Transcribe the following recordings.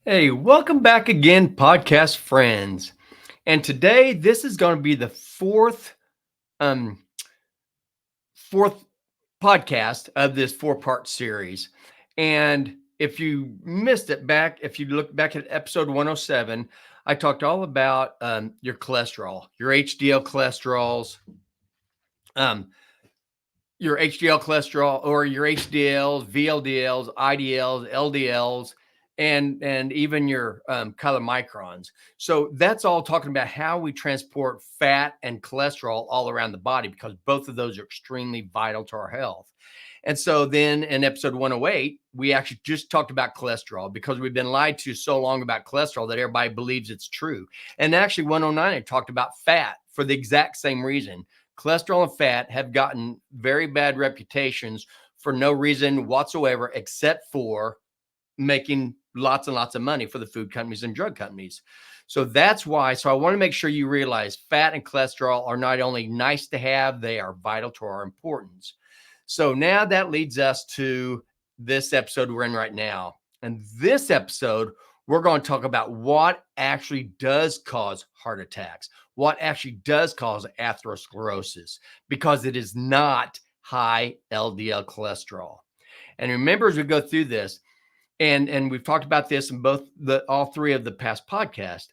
Hey, welcome back again, podcast friends. And today, this is going to be the um, fourth podcast of this four-part series. And if you missed it if you look back at episode 107, I talked all about your cholesterol, your HDL cholesterols, um, your HDL cholesterol or your HDLs, VLDLs, IDLs, LDLs, and even your chylomicrons. So that's all talking about how we transport fat and cholesterol all around the body because both of those are extremely vital to our health. And so then in episode 108, we actually just talked about cholesterol because we've been lied to so long about cholesterol that everybody believes it's true. And actually 109, I talked about fat for the exact same reason. Cholesterol and fat have gotten very bad reputations for no reason whatsoever, except for making lots and lots of money for the food companies and drug companies. So that's why. So I want to make sure you realize fat and cholesterol are not only nice to have, they are vital to our importance. So now that leads us to this episode we're in right now. And this episode, we're going to talk about what actually does cause heart attacks, what actually does cause atherosclerosis, because it is not high LDL cholesterol. And remember, as we go through this, and we've talked about this in all three of the past podcasts,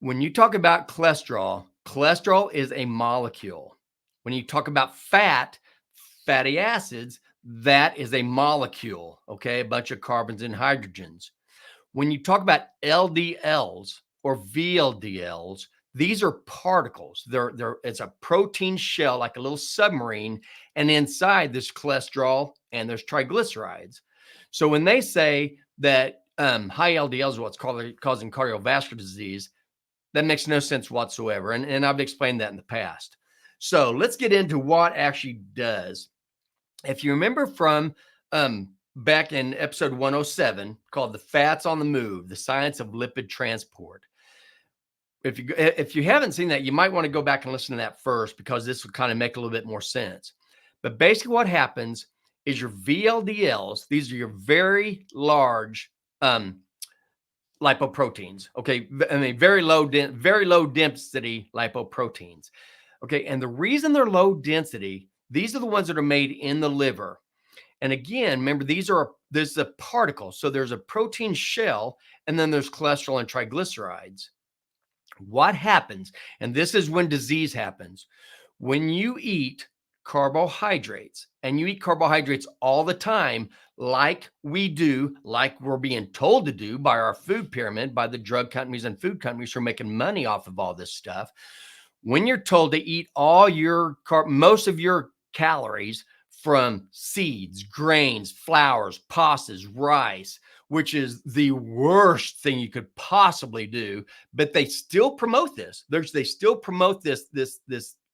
when you talk about cholesterol, cholesterol is a molecule. When you talk about fatty acids, that is a molecule, okay? A bunch of carbons and hydrogens. When you talk about LDLs or VLDLs, these are particles. It's a protein shell, like a little submarine, and inside there's cholesterol and there's triglycerides. So when they say that high LDLs is what's causing cardiovascular disease, that makes no sense whatsoever. And I've explained that in the past. So let's get into what actually does. If you remember from back in episode 107 called The Fats on the Move, the Science of Lipid Transport. If you haven't seen that, you might want to go back and listen to that first because this will kind of make a little bit more sense. But basically what happens is your VLDLs, these are your very large lipoproteins. Okay. I mean, very low density lipoproteins. Okay. And the reason they're low density, these are the ones that are made in the liver. And again, remember, there's a particle. So there's a protein shell, and then there's cholesterol and triglycerides. What happens, and this is when disease happens, when you eat carbohydrates and you eat carbohydrates all the time, like we do, like we're being told to do by our food pyramid, by the drug companies and food companies who are making money off of all this stuff. When you're told to eat most of your calories from seeds, grains, flours, pastas, rice, which is the worst thing you could possibly do, but they still promote this. They still promote this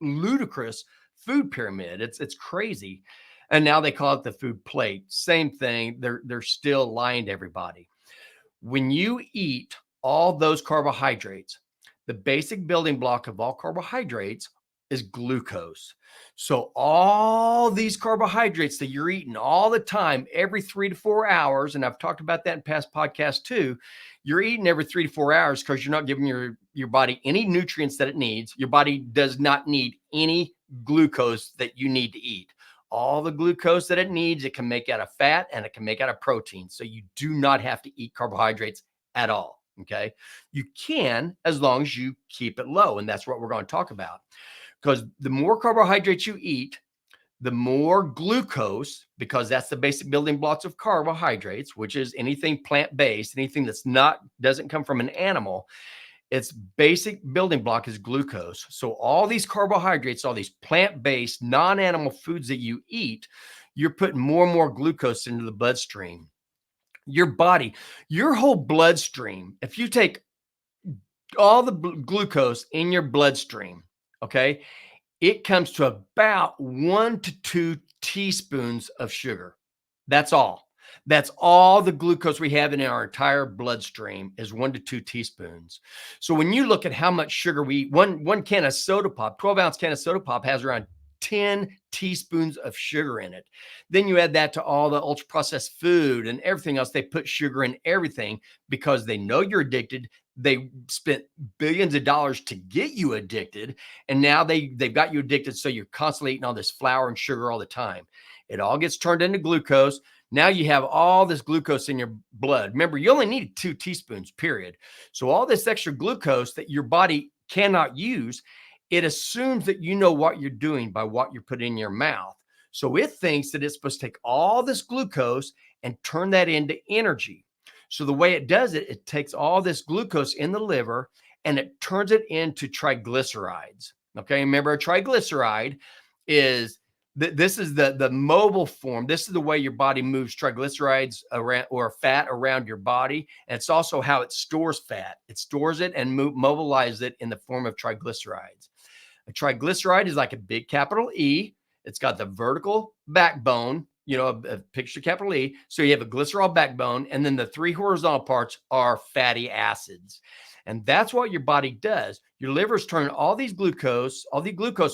ludicrous food pyramid. It's crazy. And now they call it the food plate. Same thing. They're still lying to everybody. When you eat all those carbohydrates, the basic building block of all carbohydrates is glucose. So all these carbohydrates that you're eating all the time, every 3 to 4 hours, and I've talked about that in past podcasts too, you're eating every 3 to 4 hours because you're not giving your body any nutrients that it needs. Your body does not need any glucose that you need to eat. All the glucose that it needs, it can make out of fat and it can make out of protein. So you do not have to eat carbohydrates at all. Okay. You can, as long as you keep it low. And that's what we're going to talk about. Because the more carbohydrates you eat, the more glucose, because that's the basic building blocks of carbohydrates, which is anything plant-based, anything doesn't come from an animal. Its basic building block is glucose. So all these carbohydrates, all these plant-based, non-animal foods that you eat, you're putting more and more glucose into the bloodstream. Your body, your whole bloodstream, if you take all the glucose in your bloodstream, okay, it comes to about 1 to 2 teaspoons of sugar. That's all. That's all the glucose we have in our entire bloodstream is 1 to 2 teaspoons. So when you look at how much sugar we eat, one can of soda pop, 12-ounce can of soda pop has around 10 teaspoons of sugar in it. Then you add that to all the ultra processed food and everything else. They put sugar in everything because they know you're addicted. They spent billions of dollars to get you addicted. And now they've got you addicted. So you're constantly eating all this flour and sugar all the time. It all gets turned into glucose. Now you have all this glucose in your blood. Remember, you only need 2 teaspoons, period. So all this extra glucose that your body cannot use, it assumes that you know what you're doing by what you're putting in your mouth. So it thinks that it's supposed to take all this glucose and turn that into energy. So the way it does it, it takes all this glucose in the liver and it turns it into triglycerides. Okay, remember a triglyceride is this is the mobile form. This is the way your body moves triglycerides around or fat around your body. And it's also how it stores fat. It stores it and mobilizes it in the form of triglycerides. A triglyceride is like a big capital E. It's got the vertical backbone, a picture capital E. So you have a glycerol backbone, and then the 3 horizontal parts are fatty acids. And that's what your body does. Your liver's turning all the glucose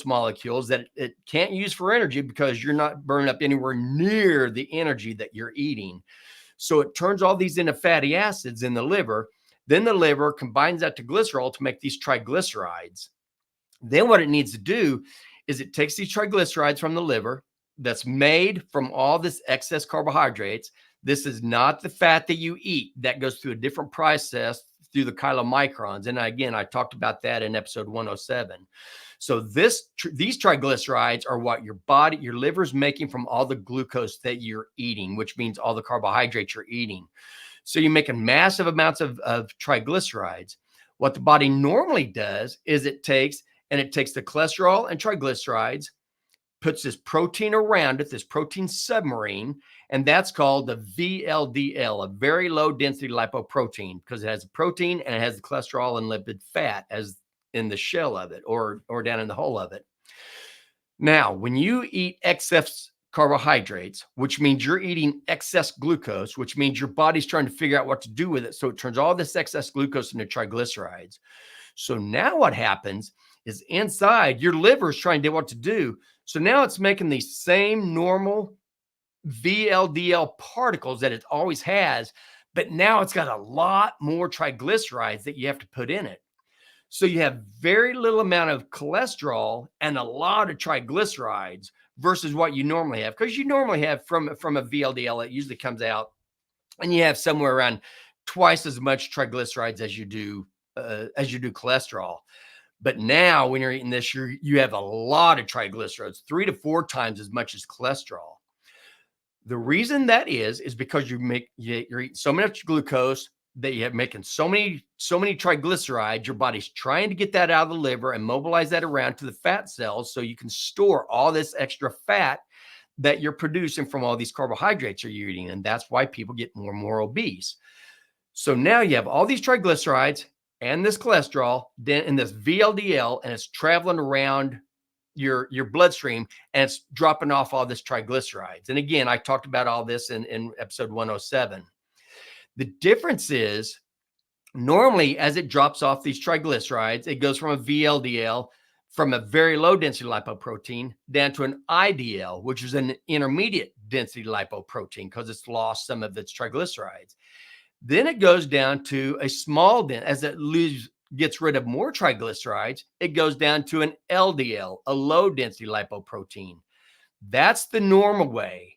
molecules that it can't use for energy because you're not burning up anywhere near the energy that you're eating. So it turns all these into fatty acids in the liver. Then the liver combines that to glycerol to make these triglycerides. Then what it needs to do is it takes these triglycerides from the liver that's made from all this excess carbohydrates. This is not the fat that you eat. That goes through a different process through the chylomicrons. And again, I talked about that in episode 107. So these triglycerides are what your liver's making from all the glucose that you're eating, which means all the carbohydrates you're eating. So you're making massive amounts of triglycerides. What the body normally does is it takes the cholesterol and triglycerides, puts this protein around it, this protein submarine, and that's called the VLDL, a very low density lipoprotein, because it has a protein and it has the cholesterol and lipid fat as in the shell of it or down in the hull of it. Now, when you eat excess carbohydrates, which means you're eating excess glucose, which means your body's trying to figure out what to do with it. So it turns all this excess glucose into triglycerides. So now what happens is inside your liver is trying to do what to do. So now it's making these same normal VLDL particles that it always has, but now it's got a lot more triglycerides that you have to put in it. So you have very little amount of cholesterol and a lot of triglycerides versus what you normally have. Because you normally have from a VLDL, it usually comes out and you have somewhere around twice as much triglycerides as you do cholesterol. But now when you're eating this, you have a lot of triglycerides, 3 to 4 times as much as cholesterol. The reason that is because you're eating so much glucose that you have making so many triglycerides. Your body's trying to get that out of the liver and mobilize that around to the fat cells so you can store all this extra fat that you're producing from all these carbohydrates you're eating. And that's why people get more and more obese. So now you have all these triglycerides and this cholesterol in this VLDL, and it's traveling around your bloodstream and it's dropping off all this triglycerides. And again, I talked about all this in episode 107. The difference is normally as it drops off these triglycerides, it goes from a VLDL, from a very low density lipoprotein down to an IDL, which is an intermediate density lipoprotein because it's lost some of its triglycerides. Then it goes down to a small as it gets rid of more triglycerides, it goes down to an LDL, a low density lipoprotein. That's the normal way.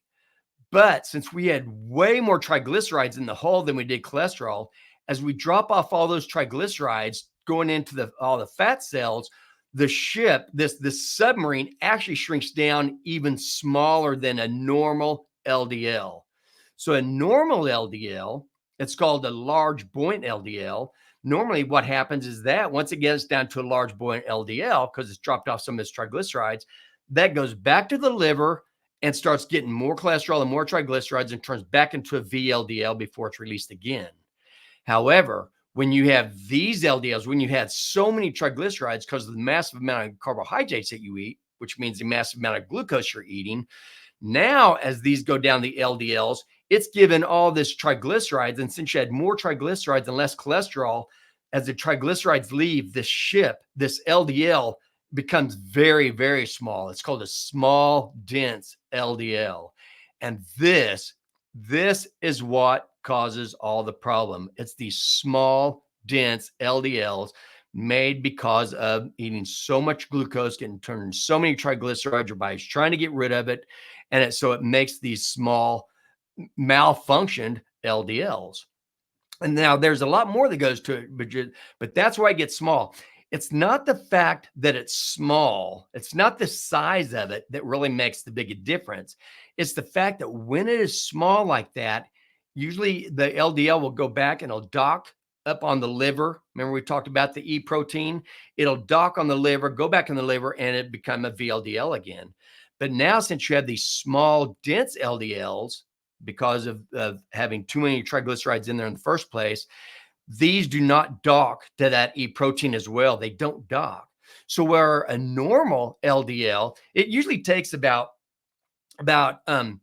But since we had way more triglycerides in the hull than we did cholesterol, as we drop off all those triglycerides going into all the fat cells, the ship, this submarine actually shrinks down even smaller than a normal LDL. So a normal LDL, it's called a large buoyant LDL. Normally what happens is that once it gets down to a large buoyant LDL, because it's dropped off some of its triglycerides, that goes back to the liver and starts getting more cholesterol and more triglycerides and turns back into a VLDL before it's released again. However, when you have these LDLs, when you had so many triglycerides because of the massive amount of carbohydrates that you eat, which means the massive amount of glucose you're eating, now as these go down the LDLs, it's given all this triglycerides. And since you had more triglycerides and less cholesterol, as the triglycerides leave this ship, this LDL becomes very, very small. It's called a small, dense LDL. And this is what causes all the problem. It's these small, dense LDLs made because of eating so much glucose, getting turned into so many triglycerides. Your body's trying to get rid of it. And so it makes these small, malfunctioned LDLs. And now there's a lot more that goes to it, but that's why it gets small. It's not the fact that it's small. It's not the size of it that really makes the big difference. It's the fact that when it is small like that, usually the LDL will go back and it'll dock up on the liver. Remember we talked about the E protein? It'll dock on the liver, go back in the liver, and it become a VLDL again. But now since you have these small, dense LDLs, because of having too many triglycerides in there in the first place, these do not dock to that E protein as well. They don't dock. So where a normal LDL, it usually takes about 12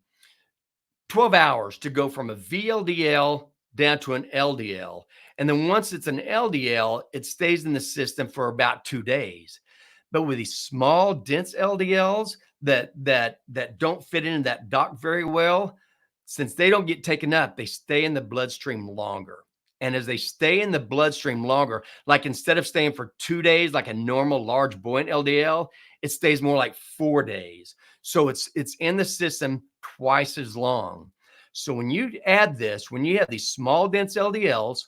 hours to go from a VLDL down to an LDL. And then once it's an LDL, it stays in the system for about 2 days. But with these small, dense LDLs that don't fit in that dock very well, since they don't get taken up, they stay in the bloodstream longer. And as they stay in the bloodstream longer, like instead of staying for 2 days, like a normal large buoyant LDL, it stays more like 4 days. So it's in the system twice as long. So when you add this, when you have these small dense LDLs,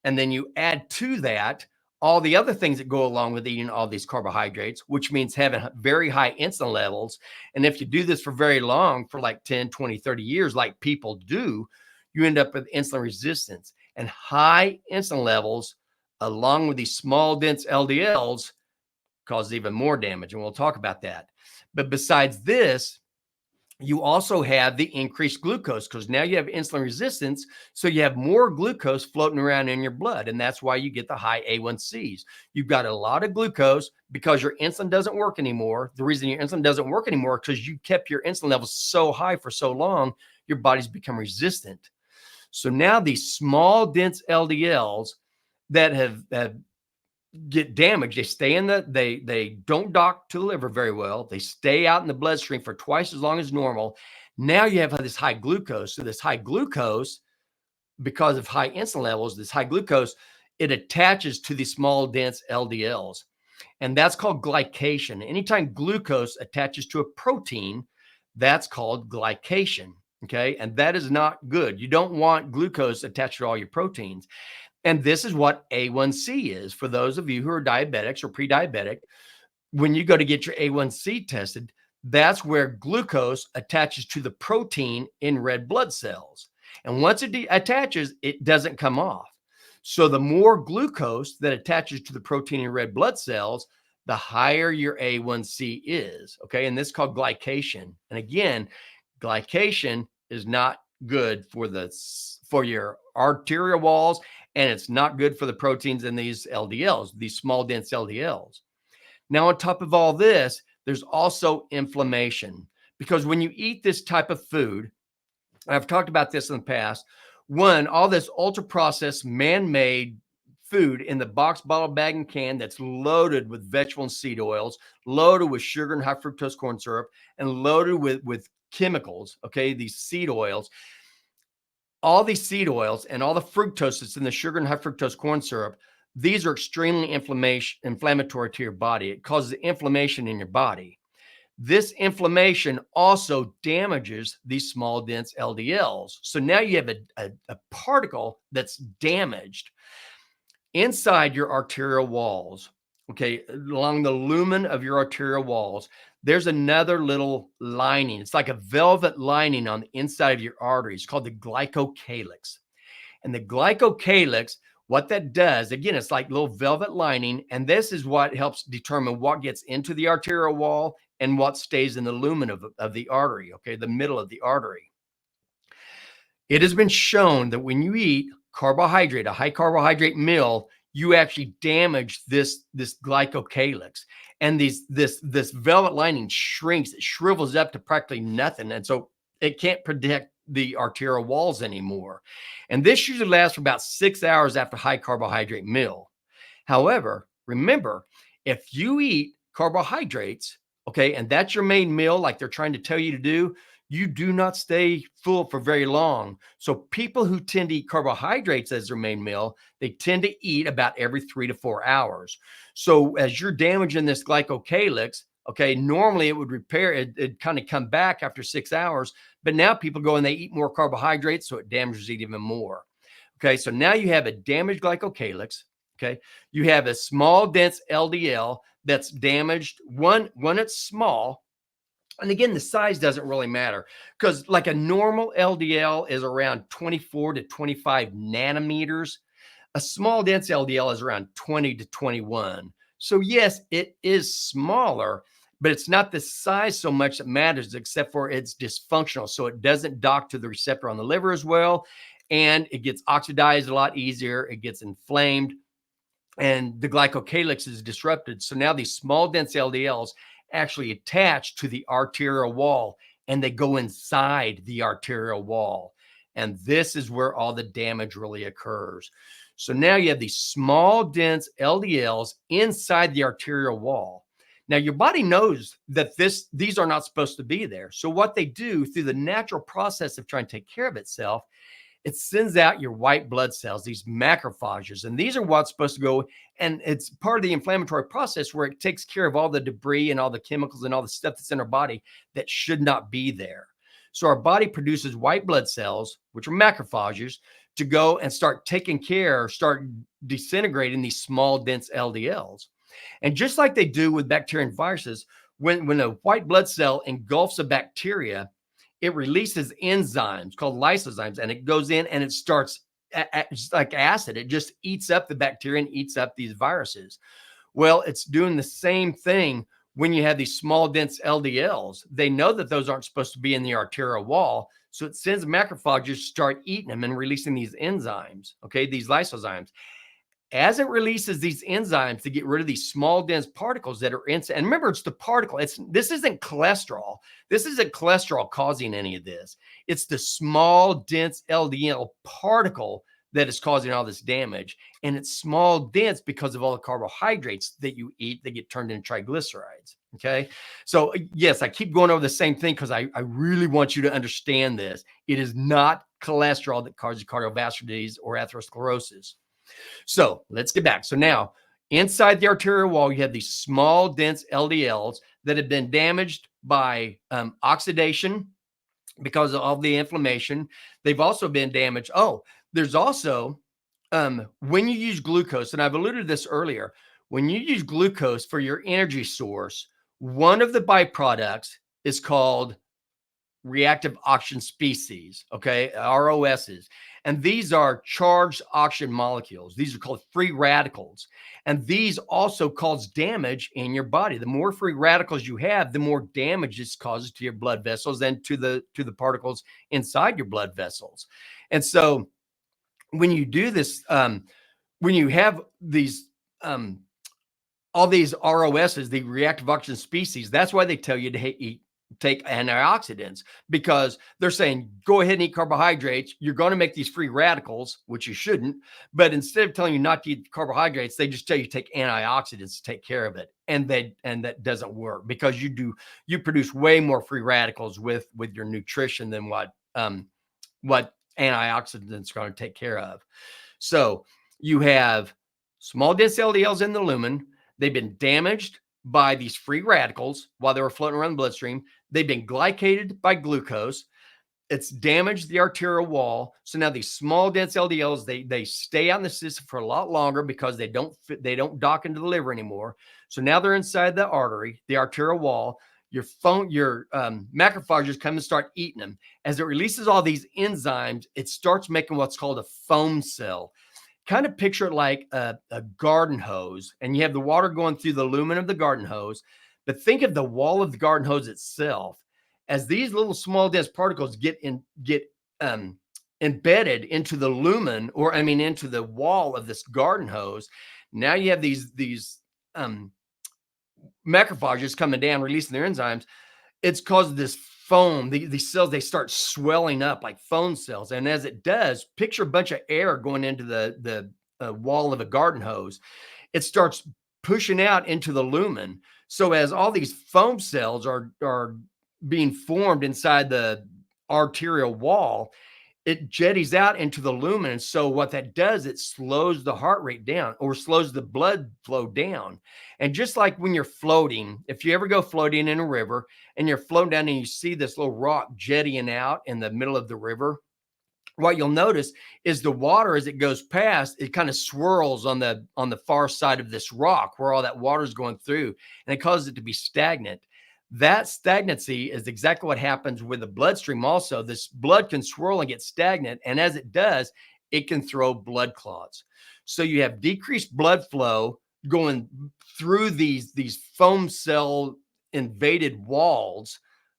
and then you add to that all the other things that go along with eating all these carbohydrates, which means having very high insulin levels. And if you do this for very long, for like 10, 20, 30 years, like people do, you end up with insulin resistance. And high insulin levels, along with these small, dense LDLs, cause even more damage. And we'll talk about that. But besides this, you also have the increased glucose because now you have insulin resistance. So you have more glucose floating around in your blood. And that's why you get the high A1Cs. You've got a lot of glucose because your insulin doesn't work anymore. The reason your insulin doesn't work anymore is because you kept your insulin levels so high for so long, your body's become resistant. So now these small, dense LDLs that have get damaged, they stay in they don't dock to the liver very well. They stay out in the bloodstream for twice as long as normal. Now you have this high glucose. So this high glucose, because of high insulin levels, this high glucose, it attaches to the small dense LDLs. And that's called glycation. Anytime glucose attaches to a protein, that's called glycation. Okay. And that is not good. You don't want glucose attached to all your proteins. And this is what A1C is for those of you who are diabetics or pre-diabetic. When you go to get your A1C tested, that's where glucose attaches to the protein in red blood cells. And once it attaches, it doesn't come off. So the more glucose that attaches to the protein in red blood cells, the higher your A1C is. Okay. And this is called glycation. And again, glycation is not good for your arterial walls, and it's not good for the proteins in these LDLs, these small dense LDLs. Now, on top of all this, there's also inflammation, because when you eat this type of food, I've talked about this in the past, one, all this ultra processed, man-made food in the box, bottle, bag, and can that's loaded with vegetable and seed oils, loaded with sugar and high fructose corn syrup, and loaded with chemicals, okay, these seed oils. All these seed oils and all the fructose that's in the sugar and high fructose corn syrup, these are extremely inflammatory to your body. It causes inflammation in your body. This inflammation also damages these small, dense LDLs. So now you have a particle that's damaged inside your arterial walls. Okay, along the lumen of your arterial walls, there's another little lining. It's like a velvet lining on the inside of your arteries called the glycocalyx. And the glycocalyx, what that does, again, it's like a little velvet lining. And this is what helps determine what gets into the arterial wall and what stays in the lumen of the artery, okay, the middle of the artery. It has been shown that when you eat carbohydrate, a high carbohydrate meal, you actually damage this glycocalyx, and this velvet lining shrinks, it shrivels up to practically nothing, and so it can't protect the arterial walls anymore. And this usually lasts for about 6 hours after high carbohydrate meal. However, remember, if you eat carbohydrates, okay, and that's your main meal, like they're trying to tell you to do, you do not stay full for very long. So people who tend to eat carbohydrates as their main meal, they tend to eat about every 3 to 4 hours. So as you're damaging this glycocalyx, okay, normally it would repair it, it'd kind of come back after 6 hours, but now people go and they eat more carbohydrates, so it damages it even more. Okay, so now you have a damaged glycocalyx. Okay, you have a small, dense LDL that's damaged. One, it's small. And again, the size doesn't really matter because, like, a normal LDL is around 24 to 25 nanometers. A small, dense LDL is around 20 to 21. So, yes, it is smaller, but it's not the size so much that matters, except for it's dysfunctional. So, it doesn't dock to the receptor on the liver as well. And it gets oxidized a lot easier. It gets inflamed and the glycocalyx is disrupted. So now these small, dense LDLs actually attach to the arterial wall and they go inside the arterial wall. And this is where all the damage really occurs. So now you have these small, dense LDLs inside the arterial wall. Now your body knows that these are not supposed to be there. So what they do through the natural process of trying to take care of itself, it sends out your white blood cells, these macrophages, and these are what's supposed to go, and it's part of the inflammatory process where it takes care of all the debris and all the chemicals and all the stuff that's in our body that should not be there. So our body produces white blood cells, which are macrophages, to go and start taking care, start disintegrating these small, dense LDLs. And just like they do with bacteria and viruses, when a white blood cell engulfs a bacteria, it releases enzymes called lysozymes, and it goes in and it starts just like acid. It just eats up the bacteria and eats up these viruses. Well, it's doing the same thing when you have these small, dense LDLs. They know that those aren't supposed to be in the arterial wall. So it sends macrophages to start eating them and releasing these enzymes, okay, these lysozymes. As it releases these enzymes to get rid of these small, dense particles that are inside, and remember, it's the particle. This isn't cholesterol. This isn't cholesterol causing any of this. It's the small, dense LDL particle that is causing all this damage. And it's small, dense because of all the carbohydrates that you eat that get turned into triglycerides. Okay. So, yes, I keep going over the same thing because I really want you to understand this. It is not cholesterol that causes cardiovascular disease or atherosclerosis. So let's get back. So now inside the arterial wall, you have these small, dense LDLs that have been damaged by oxidation because of all the inflammation. They've also been damaged. Oh, there's also when you use glucose, and I've alluded to this earlier, when you use glucose for your energy source, one of the byproducts is called reactive oxygen species, okay, ROSs. And these are charged oxygen molecules. These are called free radicals. And these also cause damage in your body. The more free radicals you have, the more damage this causes to your blood vessels and to the particles inside your blood vessels. And so when you do this, when you have these all these ROSs, the reactive oxygen species, that's why they tell you to take antioxidants, because they're saying, go ahead and eat carbohydrates. You're going to make these free radicals, which you shouldn't. But instead of telling you not to eat carbohydrates, they just tell you to take antioxidants to take care of it. And that doesn't work because you produce way more free radicals with your nutrition than what antioxidants are going to take care of. So you have small, dense LDLs in the lumen. They've been damaged by these free radicals while they were floating around the bloodstream. They've been glycated by glucose. It's damaged the arterial wall. So now these small, dense LDLs, they stay out in the system for a lot longer because they don't dock into the liver anymore. So now they're inside the artery, the arterial wall. Your macrophages come and start eating them. As it releases all these enzymes, it starts making what's called a foam cell. Kind of picture it like a garden hose, and you have the water going through the lumen of the garden hose. But think of the wall of the garden hose itself. As these little small dense particles get embedded into the lumen, into the wall of this garden hose, now you have these macrophages coming down, releasing their enzymes. It's caused this foam. These cells, they start swelling up like foam cells. And as it does, picture a bunch of air going into the wall of a garden hose. It starts pushing out into the lumen. So as all these foam cells are being formed inside the arterial wall, it jetties out into the lumen. And so what that does, it slows the heart rate down or slows the blood flow down. And just like when you're floating, if you ever go floating in a river and you're floating down and you see this little rock jettying out in the middle of the river, what you'll notice is the water, as it goes past, it kind of swirls on the far side of this rock where all that water is going through, and it causes it to be stagnant. That stagnancy is exactly what happens with the bloodstream. Also, this blood can swirl and get stagnant, and as it does, it can throw blood clots. So you have decreased blood flow going through these foam cell invaded walls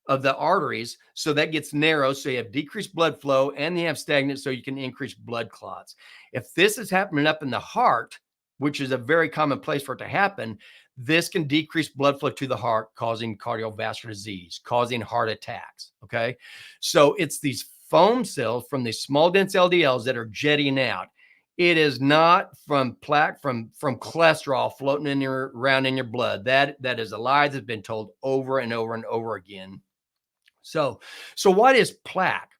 of the arteries. So that gets narrow. So you have decreased blood flow and you have stagnant. So you can increase blood clots. If this is happening up in the heart, which is a very common place for it to happen, this can decrease blood flow to the heart, causing cardiovascular disease, causing heart attacks. Okay. So it's these foam cells from these small, dense LDLs that are jetting out. It is not from plaque, from cholesterol floating around in your blood. That is a lie that's been told over and over and over again. So what is plaque?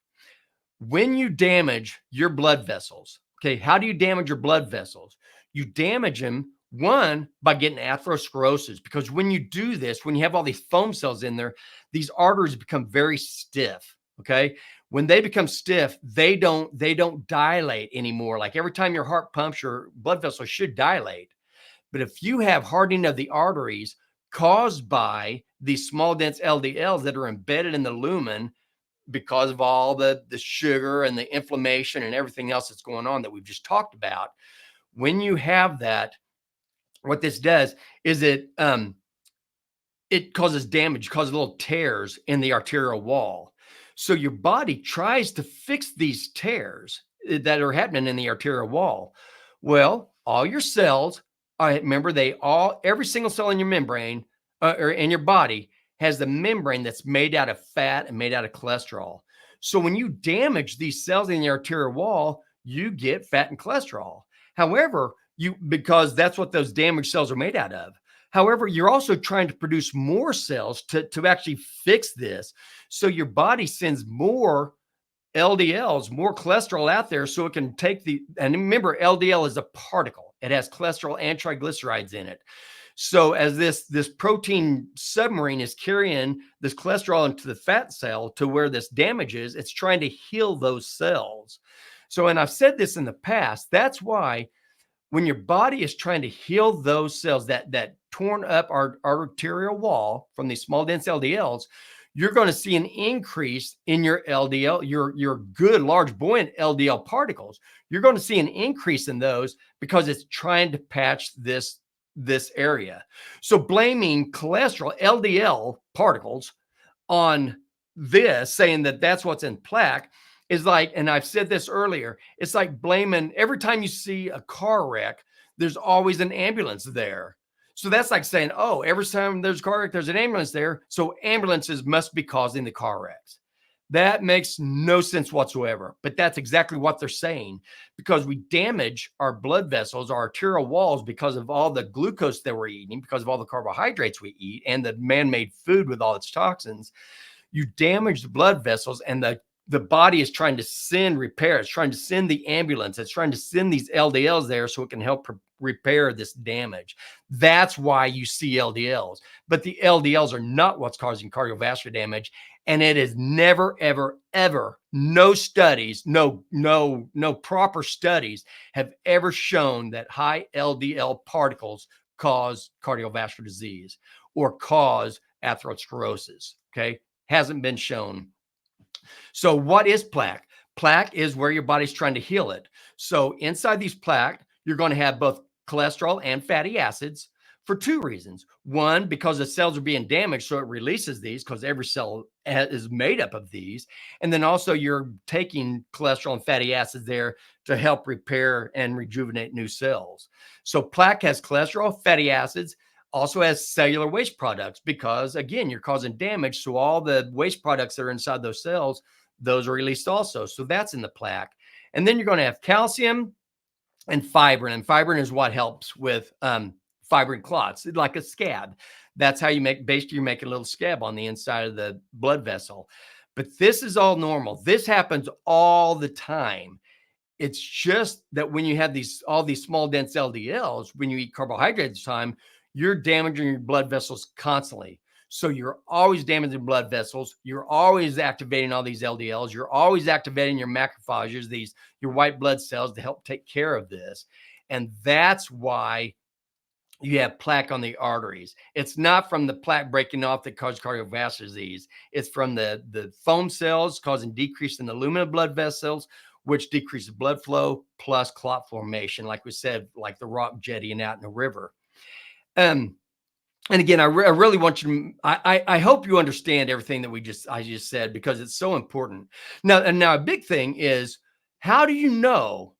When you damage your blood vessels, okay, how do you damage your blood vessels? You damage them, one, by getting atherosclerosis, because when you do this, when you have all these foam cells in there, these arteries become very stiff, okay? When they become stiff, they don't dilate anymore. Like every time your heart pumps, your blood vessels should dilate. But if you have hardening of the arteries caused by these small, dense LDLs that are embedded in the lumen because of all the sugar and the inflammation and everything else that's going on that we've just talked about, when you have that, what this does is it causes damage, causes little tears in the arterial wall. So your body tries to fix these tears that are happening in the arterial wall. Well, all your cells, remember, every single cell in your membrane or in your body has the membrane that's made out of fat and made out of cholesterol. So when you damage these cells in the arterial wall, you get fat and cholesterol. However, because that's what those damaged cells are made out of. However, you're also trying to produce more cells to actually fix this. So your body sends more LDLs, more cholesterol out there so it can take and remember, LDL is a particle. It has cholesterol and triglycerides in it. So as this protein submarine is carrying this cholesterol into the fat cell to where this damages, it's trying to heal those cells. So, and I've said this in the past, that's why when your body is trying to heal those cells, that torn up arterial wall from these small, dense LDLs, you're going to see an increase in your LDL, your good, large, buoyant LDL particles. You're going to see an increase in those because it's trying to patch this area. So blaming cholesterol, LDL particles on this, saying that that's what's in plaque, is like, and I've said this earlier, it's like blaming every time you see a car wreck, there's always an ambulance there. So that's like saying, oh, every time there's a car wreck, there's an ambulance there. So ambulances must be causing the car wrecks. That makes no sense whatsoever. But that's exactly what they're saying, because we damage our blood vessels, our arterial walls, because of all the glucose that we're eating, because of all the carbohydrates we eat, and the man-made food with all its toxins. You damage the blood vessels, and the body is trying to send repair. It's trying to send the ambulance. It's trying to send these LDLs there so it can help repair this damage. That's why you see LDLs. But the LDLs are not what's causing cardiovascular damage. And it is never, ever, ever, no studies, no proper studies have ever shown that high LDL particles cause cardiovascular disease or cause atherosclerosis. Okay. Hasn't been shown. So what is plaque? Plaque is where your body's trying to heal it. So inside these plaque, you're going to have both cholesterol and fatty acids for two reasons. One, because the cells are being damaged, so it releases these because every cell is made up of these. And then also you're taking cholesterol and fatty acids there to help repair and rejuvenate new cells. So plaque has cholesterol, fatty acids, also has cellular waste products, because again, you're causing damage. So all the waste products that are inside those cells, those are released also. So that's in the plaque. And then you're going to have calcium and fibrin. And fibrin is what helps with fibrin clots, like a scab. That's how you make, basically, you make a little scab on the inside of the blood vessel. But this is all normal. This happens all the time. It's just that when you have all these small dense LDLs, when you eat carbohydrates time, you're damaging your blood vessels constantly. So you're always damaging blood vessels. You're always activating all these LDLs. You're always activating your macrophages, your white blood cells, to help take care of this. And that's why you have plaque on the arteries. It's not from the plaque breaking off that causes cardiovascular disease. It's from the foam cells causing decrease in the lumen of blood vessels, which decreases blood flow plus clot formation, like we said, like the rock jettying out in the river. And again, I really want you to, I hope you understand everything that I just said, because it's so important. Now a big thing is, how do you know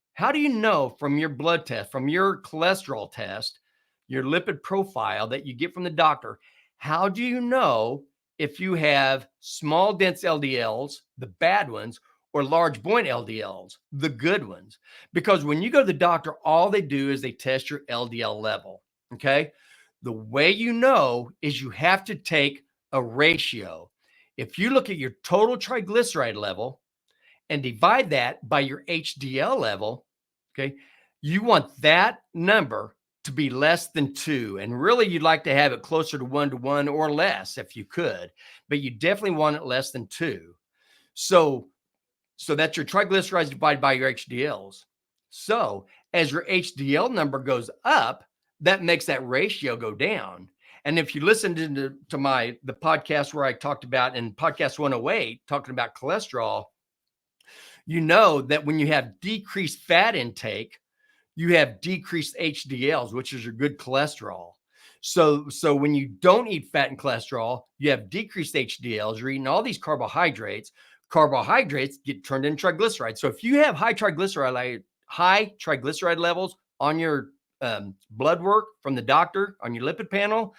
from your blood test, from your cholesterol test, your lipid profile that you get from the doctor, how do you know if you have small dense LDLs, the bad ones, or large buoyant LDLs, the good ones? Because when you go to the doctor, all they do is they test your LDL level. Okay. The way you know is you have to take a ratio. If you look at your total triglyceride level and divide that by your HDL level, okay, you want that number to be less than 2. And really, you'd like to have it closer to 1 to 1 or less if you could, but you definitely want it less than 2. So that's your triglycerides divided by your HDLs. So as your HDL number goes up, that makes that ratio go down. And if you listen to the podcast where I talked about, in podcast 108, talking about cholesterol, you know that when you have decreased fat intake, you have decreased HDLs, which is your good cholesterol. So when you don't eat fat and cholesterol, you have decreased HDLs. You're eating all these carbohydrates. Carbohydrates get turned into triglycerides. So if you have high triglyceride levels on your blood work from the doctor, on your lipid panel,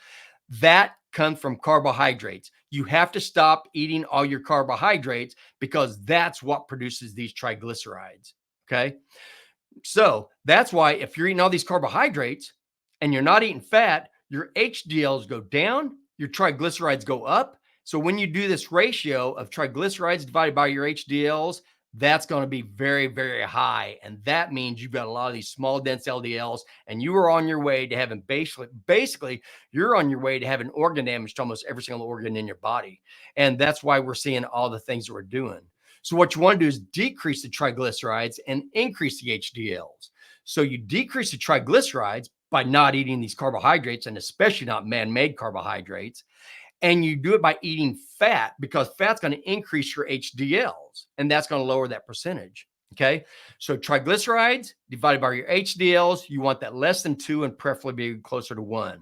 that comes from carbohydrates. You have to stop eating all your carbohydrates, because that's what produces these triglycerides. Okay. So that's why if you're eating all these carbohydrates and you're not eating fat, your HDLs go down, your triglycerides go up. So when you do this ratio of triglycerides divided by your HDLs, that's going to be very, very high. And that means you've got a lot of these small, dense LDLs, and you are on your way to having basically, you're on your way to having organ damage to almost every single organ in your body. And that's why we're seeing all the things that we're doing. So what you want to do is decrease the triglycerides and increase the HDLs. So you decrease the triglycerides by not eating these carbohydrates, and especially not man-made carbohydrates. And you do it by eating fat, because fat's going to increase your HDLs, and that's going to lower that percentage. Okay. So triglycerides divided by your HDLs, you want that less than 2 and preferably be closer to 1.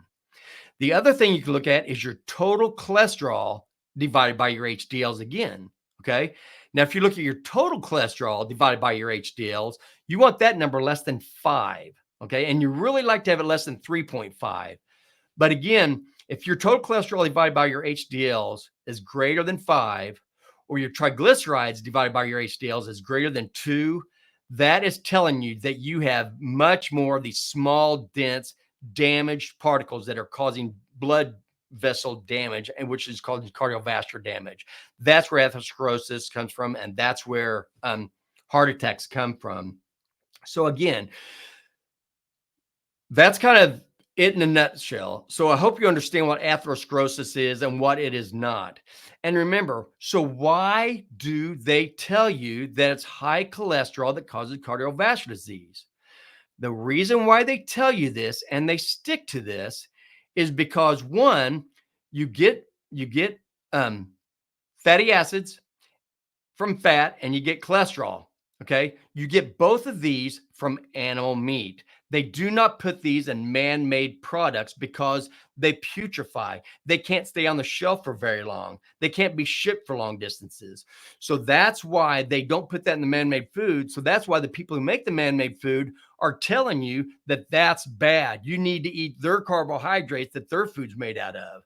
The other thing you can look at is your total cholesterol divided by your HDLs again. Okay. Now, if you look at your total cholesterol divided by your HDLs, you want that number less than 5. Okay. And you really like to have it less than 3.5. But again, if your total cholesterol divided by your HDLs is greater than 5, or your triglycerides divided by your HDLs is greater than 2, that is telling you that you have much more of these small, dense, damaged particles that are causing blood vessel damage, and which is called cardiovascular damage. That's where atherosclerosis comes from, and that's where heart attacks come from. So again, that's kind of it in a nutshell. So I hope you understand what atherosclerosis is and what it is not. And remember, so why do they tell you that it's high cholesterol that causes cardiovascular disease? The reason why they tell you this and they stick to this is because, one, you get fatty acids from fat, and you get cholesterol. Okay. You get both of these from animal meat. They do not put these in man-made products because they putrefy. They can't stay on the shelf for very long. They can't be shipped for long distances. So that's why they don't put that in the man-made food. So that's why the people who make the man-made food are telling you that that's bad. You need to eat their carbohydrates that their food's made out of.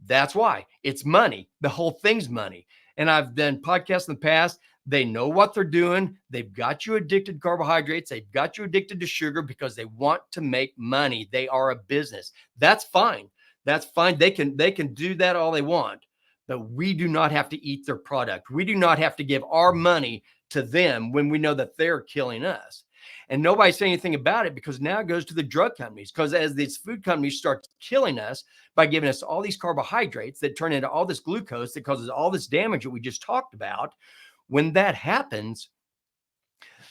That's why. It's money. The whole thing's money. And I've done podcasts in the past They know what they're doing. They've got you addicted to carbohydrates. They've got you addicted to sugar because they want to make money. They are a business. That's fine. That's fine. They can do that all they want, but we do not have to eat their product. We do not have to give our money to them when we know that they're killing us. And nobody's saying anything about it because now it goes to the drug companies. Because as these food companies start killing us by giving us all these carbohydrates that turn into all this glucose that causes all this damage that we just talked about, when that happens,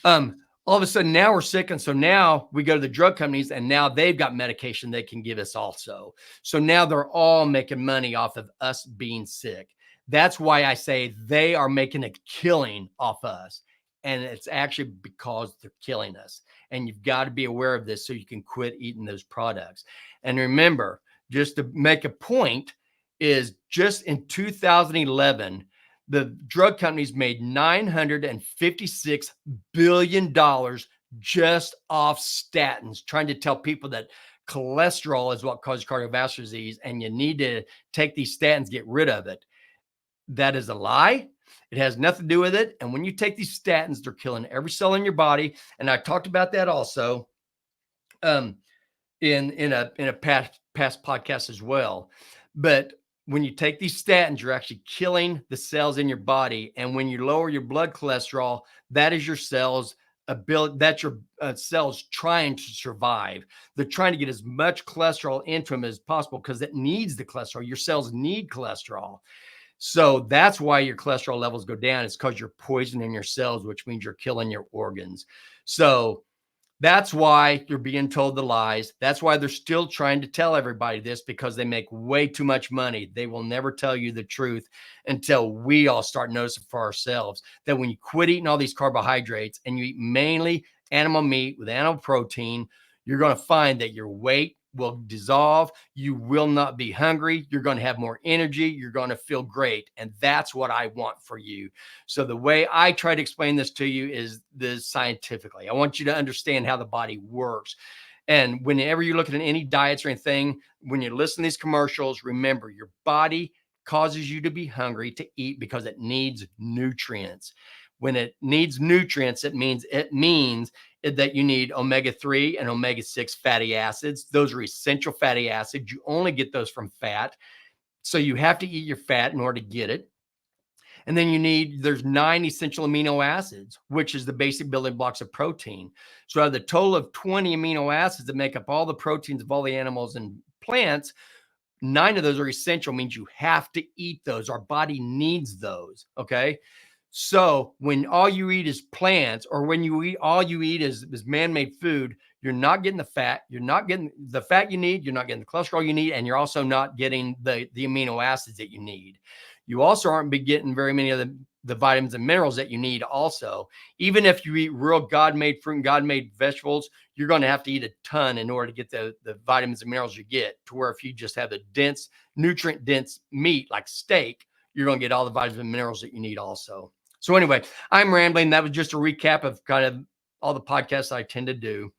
all of a sudden now we're sick. And so now we go to the drug companies and now they've got medication they can give us also. So now they're all making money off of us being sick. That's why I say they are making a killing off us. And it's actually because they're killing us. And you've got to be aware of this so you can quit eating those products. And remember, just to make a point, is just in 2011, the drug companies made $956 billion just off statins, trying to tell people that cholesterol is what causes cardiovascular disease and you need to take these statins, get rid of it. That is a lie. It has nothing to do with it. And when you take these statins, they're killing every cell in your body. And I talked about that also in a past podcast as well. But when you take these statins, you're actually killing the cells in your body. And when you lower your blood cholesterol, that is your cells' ability. That's your cells trying to survive. They're trying to get as much cholesterol into them as possible because it needs the cholesterol. Your cells need cholesterol. So that's why your cholesterol levels go down. It's because you're poisoning your cells, which means you're killing your organs. So that's why you're being told the lies. That's why they're still trying to tell everybody this, because they make way too much money. They will never tell you the truth until we all start noticing for ourselves that when you quit eating all these carbohydrates and you eat mainly animal meat with animal protein, you're going to find that your weight will dissolve. You will not be hungry. You're going to have more energy. You're going to feel great. And that's what I want for you. So the way I try to explain this to you is this scientifically. I want you to understand how the body works. And whenever you're looking at any diets or anything, when you listen to these commercials, remember your body causes you to be hungry to eat because it needs nutrients. When it needs nutrients, it means that you need omega-3 and omega-6 fatty acids. Those are essential fatty acids. You only get those from fat. So you have to eat your fat in order to get it. And then there's 9 essential amino acids, which is the basic building blocks of protein. So out of the total of 20 amino acids that make up all the proteins of all the animals and plants, 9 of those are essential, means you have to eat those. Our body needs those. Okay. So when all you eat is plants, or when all you eat is man-made food, you're not getting the fat. You're not getting the fat you need. You're not getting the cholesterol you need. And you're also not getting the amino acids that you need. You also aren't getting very many of the vitamins and minerals that you need also. Even if you eat real God-made fruit and God-made vegetables, you're going to have to eat a ton in order to get the vitamins and minerals you get, to where if you just have a nutrient-dense meat like steak, you're going to get all the vitamins and minerals that you need also. So anyway, I'm rambling. That was just a recap of kind of all the podcasts I tend to do.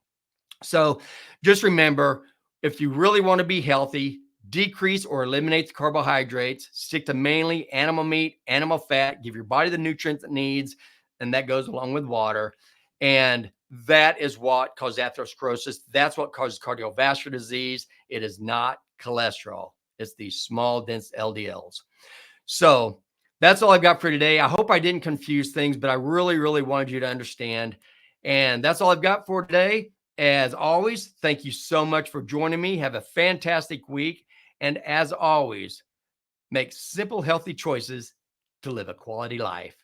So just remember, if you really want to be healthy, decrease or eliminate the carbohydrates, stick to mainly animal meat, animal fat, give your body the nutrients it needs, and that goes along with water. And that is what causes atherosclerosis. That's what causes cardiovascular disease. It is not cholesterol. It's these small, dense LDLs. So that's all I've got for today. I hope I didn't confuse things, but I really, really wanted you to understand. And that's all I've got for today. As always, thank you so much for joining me. Have a fantastic week. And as always, make simple, healthy choices to live a quality life.